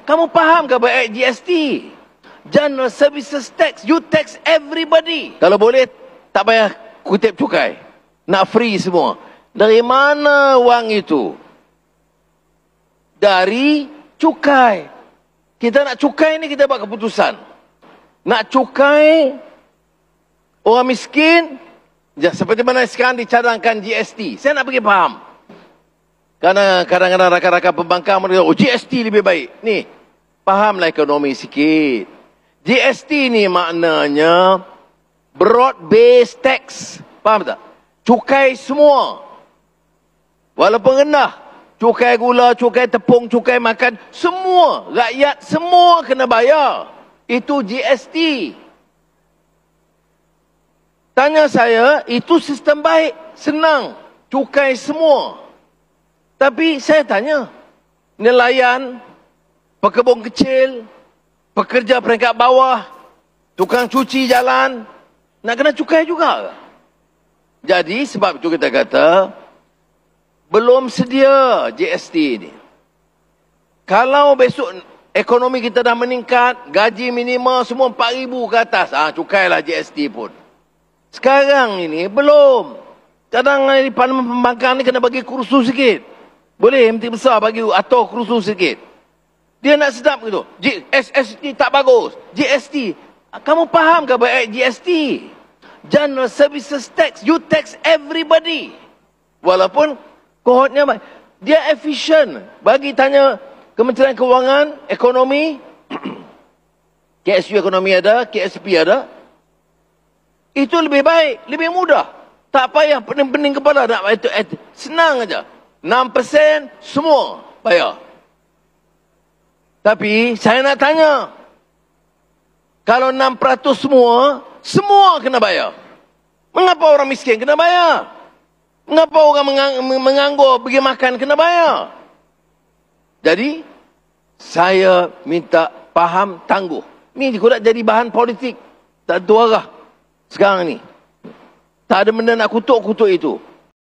Kamu faham ke baik GST? General Services Tax. You tax everybody. Kalau boleh, tak payah kutip cukai. Nak free semua. Dari mana wang itu? Dari cukai. Kita nak cukai ni, kita buat keputusan. Nak cukai orang miskin, seperti mana sekarang dicadangkan GST. Saya nak bagi faham. Karena kadang-kadang rakan-rakan pembangkang mereka, GST lebih baik. Ni, fahamlah ekonomi sikit. GST ni maknanya broad based tax. Faham tak? Cukai semua. Walaupun rendah. Cukai gula, cukai tepung, cukai makan. Semua. Rakyat semua kena bayar. Itu GST. Tanya saya, itu sistem baik. Senang. Cukai semua. Tapi saya tanya. Nelayan, pekebun kecil, pekerja peringkat bawah, tukang cuci jalan, nak kena cukai juga. Jadi sebab itu kita kata, belum sedia GST ni. Kalau besok ekonomi kita dah meningkat, gaji minimal semua 4,000 ke atas, cukailah GST pun. Sekarang ini belum. Kadang di Parlimen Pembangkang ni kena bagi kursus sikit. Boleh Menteri Besar bagi atur kursus sikit. Dia nak sedap gitu. GST tak bagus. GST. Kamu faham ke baik GST? General Services Tax. You tax everybody. Walaupun kohortnya baik. Dia efisien. Bagi tanya Kementerian Kewangan, Ekonomi, KSU Ekonomi ada, KSP ada. Itu lebih baik. Lebih mudah. Tak payah pening-pening kepala nak itu. Senang aja. 6% semua bayar. Tapi saya nak tanya, kalau 6% semua kena bayar. Mengapa orang miskin kena bayar? Mengapa orang menganggur pergi makan kena bayar? Jadi, saya minta faham tangguh. Ni juga jadi bahan politik. Tak ada arah sekarang ni. Tak ada benda nak kutuk-kutuk itu.